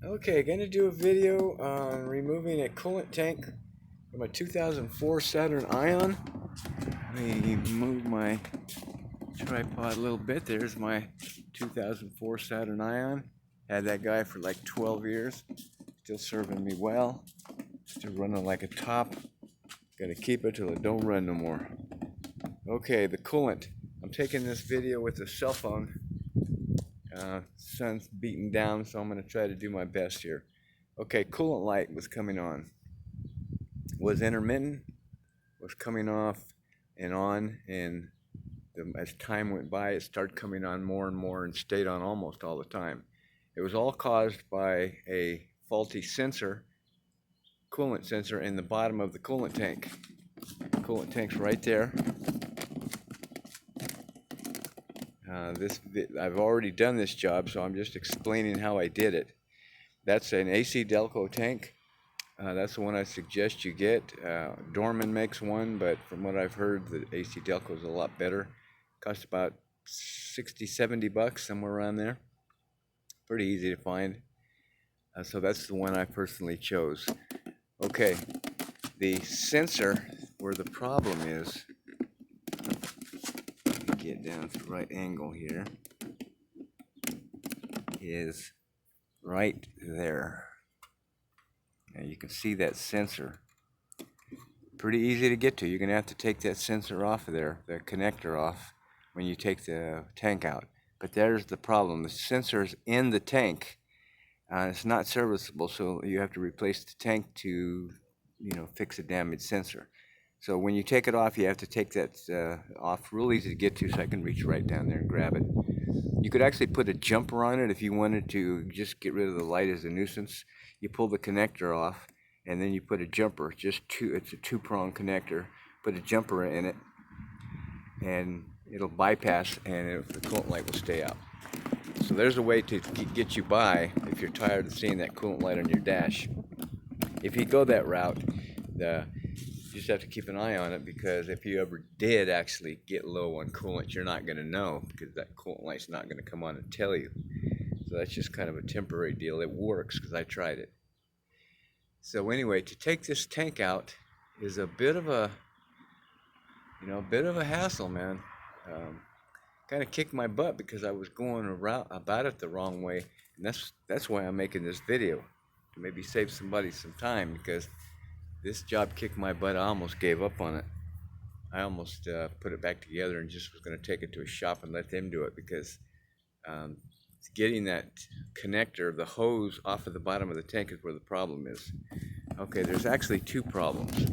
Okay, gonna do a video on removing a coolant tank from a 2004 Saturn Ion. Let me move my tripod a little bit. There's my 2004 Saturn Ion. Had that guy for like 12 years. Still serving me well. Still running like a top. Gotta keep it till it don't run no more. Okay, the coolant. I'm taking this video with a cell phone. Sun's beating down, so I'm going to try to do my best here. Okay, coolant light was coming on. Was intermittent, was coming off and on, and as time went by, it started coming on more and more and stayed on almost all the time. It was all caused by a faulty sensor, coolant sensor, in the bottom of the coolant tank. Coolant tank's right there. I've already done this job, so I'm just explaining how I did it. That's an AC Delco tank. That's the one I suggest you get. Dorman makes one, but from what I've heard, the AC Delco is a lot better. Costs about 60, 70 bucks, somewhere around there. Pretty easy to find. So that's the one I personally chose. Okay, the sensor, where the problem is, get down to the right angle here, is right there. Now you can see that sensor. Pretty easy to get to. You're going to have to take that sensor off of there, the connector off, when you take the tank out. But there's the problem. The sensor's in the tank. It's not serviceable, so you have to replace the tank to, fix a damaged sensor. So when you take it off, you have to take that off. Real easy to get to, so I can reach right down there and grab it. You could actually put a jumper on it if you wanted to just get rid of the light as a nuisance. You pull the connector off, and then you put a jumper, it's a two-prong connector. Put a jumper in it, and it'll bypass, and the coolant light will stay out. So there's a way to get you by if you're tired of seeing that coolant light on your dash. If you go that route, you just have to keep an eye on it, because if you ever did actually get low on coolant, you're not going to know, because that coolant light's not going to come on and tell you. So that's just kind of a temporary deal. It works because I tried it. So anyway, to take this tank out is a bit of a, hassle, man. Kind of kicked my butt because I was going about it the wrong way, and that's why I'm making this video, to maybe save somebody some time, because this job kicked my butt. I almost gave up on it. I almost put it back together and just was going to take it to a shop and let them do it, because getting that connector, the hose, off of the bottom of the tank is where the problem is. Okay, there's actually two problems.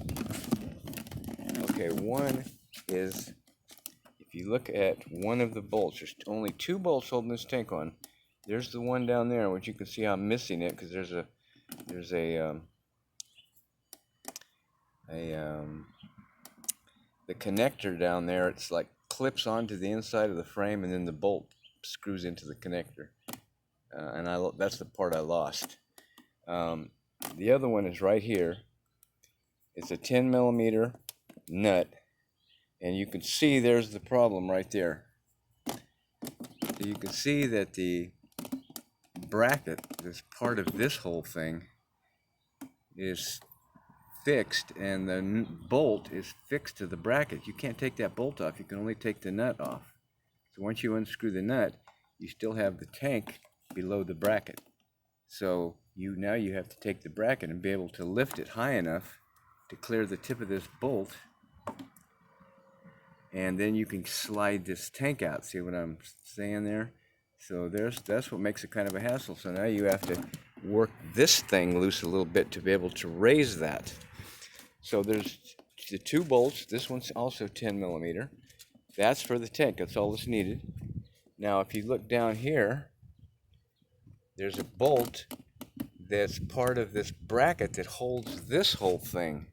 Okay, one is, if you look at one of the bolts, there's only two bolts holding this tank on. There's the one down there, which you can see I'm missing it, because there's the connector down there. It's like clips onto the inside of the frame, and then the bolt screws into the connector, and that's the part I lost. The other one is right here. It's a 10 millimeter nut, and you can see there's the problem right there. So you can see that the bracket, this part of this whole thing, is fixed, and the bolt is fixed to the bracket. You can't take that bolt off. You can only take the nut off. So once you unscrew the nut, you still have the tank below the bracket. So now you have to take the bracket and be able to lift it high enough to clear the tip of this bolt, and then you can slide this tank out. See what I'm saying there? So that's what makes it kind of a hassle. So now you have to work this thing loose a little bit to be able to raise that. So there's the two bolts. This one's also 10 millimeter. That's for the tank. That's all that's needed. Now, if you look down here, there's a bolt that's part of this bracket that holds this whole thing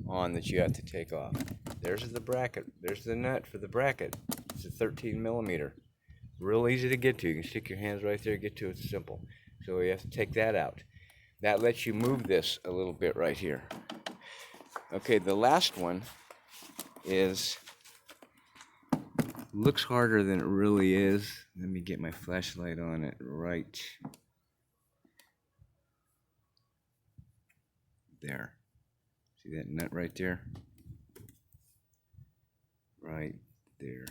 on, that you have to take off. There's the bracket. There's the nut for the bracket. It's a 13 millimeter. Real easy to get to. You can stick your hands right there, get to it. It's simple. So you have to take that out. That lets you move this a little bit right here. Okay, the last one looks harder than it really is. Let me get my flashlight on it right There. See that nut right there? Right there.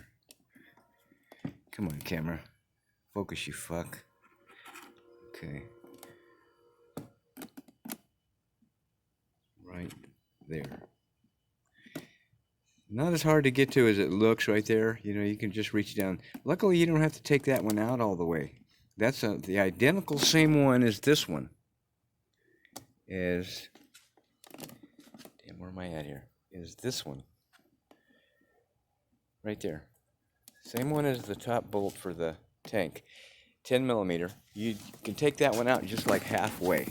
Come on, camera. Focus, you fuck. Okay. Right there. Not as hard to get to as it looks right there. You know, you can just reach down. Luckily, you don't have to take that one out all the way. That's the identical same one as this one. Damn, where am I at here? Is this one. Right there. Same one as the top bolt for the tank. 10 millimeter. You can take that one out just like halfway.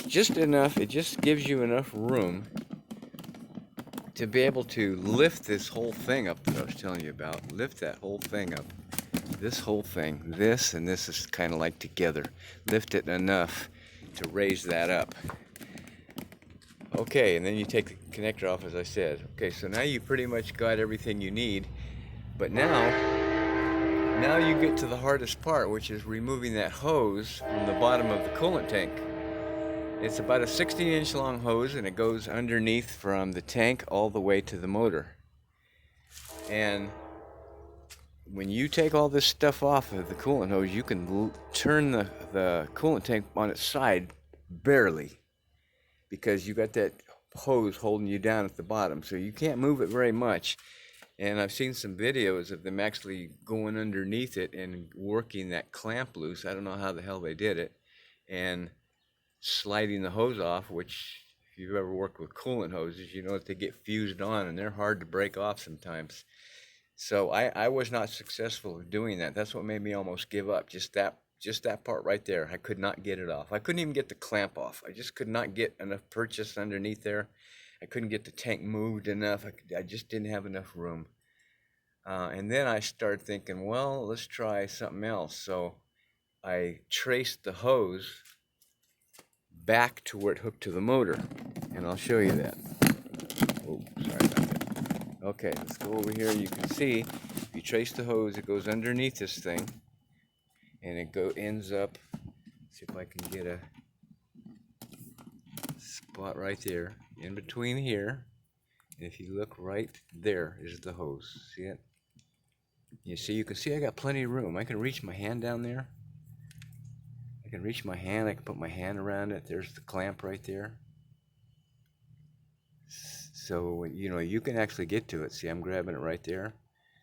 Just enough, it just gives you enough room to be able to lift this whole thing up that I was telling you about. Lift that whole thing up. This whole thing, this and this is kind of like together. Lift it enough to raise that up. Okay, and then you take the connector off, as I said. Okay, so now you pretty much got everything you need. But now you get to the hardest part, which is removing that hose from the bottom of the coolant tank. It's about a 16-inch long hose, and it goes underneath from the tank all the way to the motor. And when you take all this stuff off of the coolant hose, you can turn the coolant tank on its side barely, because you got that hose holding you down at the bottom, so you can't move it very much. And I've seen some videos of them actually going underneath it and working that clamp loose. I don't know how the hell they did it, and sliding the hose off, which if you've ever worked with coolant hoses, you know that they get fused on and they're hard to break off sometimes. So I was not successful in doing that. That's what made me almost give up. Just that part right there. I could not get it off. I couldn't even get the clamp off. I just could not get enough purchase underneath there. I couldn't get the tank moved enough. I just didn't have enough room. And then I started thinking, well, let's try something else. So I traced the hose back to where it hooked to the motor, and I'll show you that. Oh, sorry about that. Okay, let's go over here. You can see if you trace the hose, it goes underneath this thing, and it ends up. See if I can get a spot right there in between here. And if you look right there is the hose. See it? You can see I got plenty of room. I can reach my hand down there. I can reach my hand. I can put my hand around it. There's the clamp right there. So, you know, you can actually get to it. See, I'm grabbing it right there.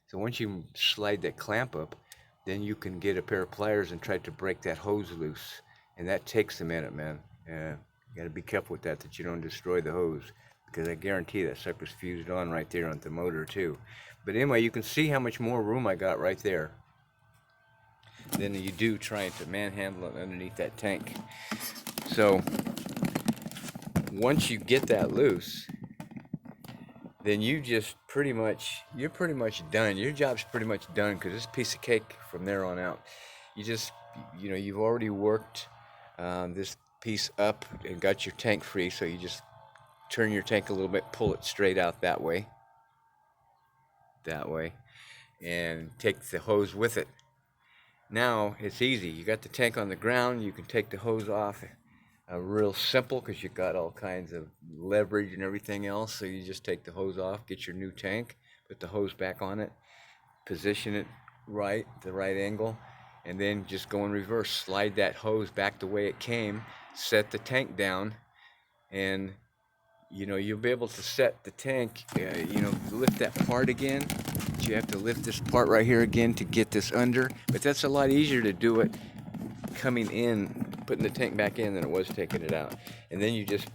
So once you slide that clamp up, then you can get a pair of pliers and try to break that hose loose. And that takes a minute, man. You gotta be careful with that you don't destroy the hose, because I guarantee that sucker's fused on right there on the motor too. But anyway, you can see how much more room I got right there than you do trying to manhandle it underneath that tank. So once you get that loose, then you're pretty much done. Your job's pretty much done, because it's a piece of cake from there on out. You've already worked this piece up and got your tank free, so you just turn your tank a little bit, pull it straight out that way, and take the hose with it. Now it's easy. You got the tank on the ground, you can take the hose off. Real simple, because you got all kinds of leverage and everything else. So you just take the hose off, get your new tank, put the hose back on it, position it right, the right angle, and then just go in reverse. Slide that hose back the way it came, set the tank down, and you'll be able to set the tank, lift that part again. You have to lift this part right here again to get this under, but that's a lot easier to do it coming in, putting the tank back in, than it was taking it out. And then you just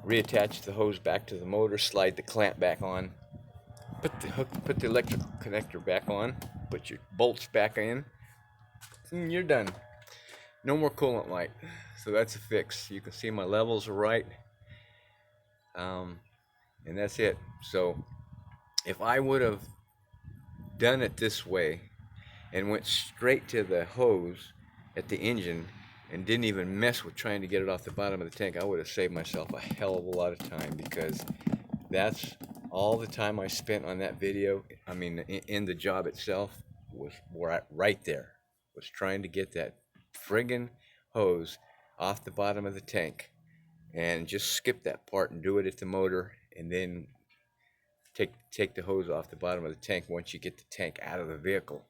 reattach the hose back to the motor, slide the clamp back on, put the electrical connector back on, put your bolts back in, and you're done. No more coolant light. So that's a fix. You can see my levels are right. And that's it. So if I would have done it this way and went straight to the hose at the engine and didn't even mess with trying to get it off the bottom of the tank, I would have saved myself a hell of a lot of time, because that's all the time I spent on that video. I mean, in the job itself was right there, was trying to get that friggin' hose off the bottom of the tank. and just skip that part and do it at the motor, and then take the hose off the bottom of the tank once you get the tank out of the vehicle.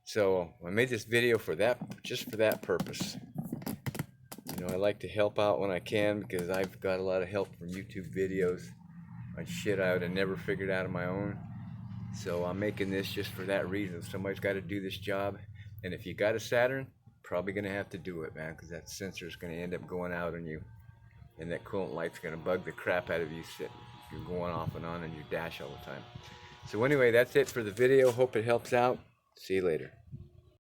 So I made this video for that, just for that purpose. You know, I like to help out when I can because I've got a lot of help from YouTube videos on shit I would have never figured out on my own. So I'm making this just for that reason. Somebody's got to do this job, and if you got a Saturn, probably gonna have to do it, man, because that sensor is gonna end up going out on you, and that coolant light's gonna bug the crap out of you sitting. You're going off and on in your dash all the time. So anyway, that's it for the video. Hope it helps out. See you later.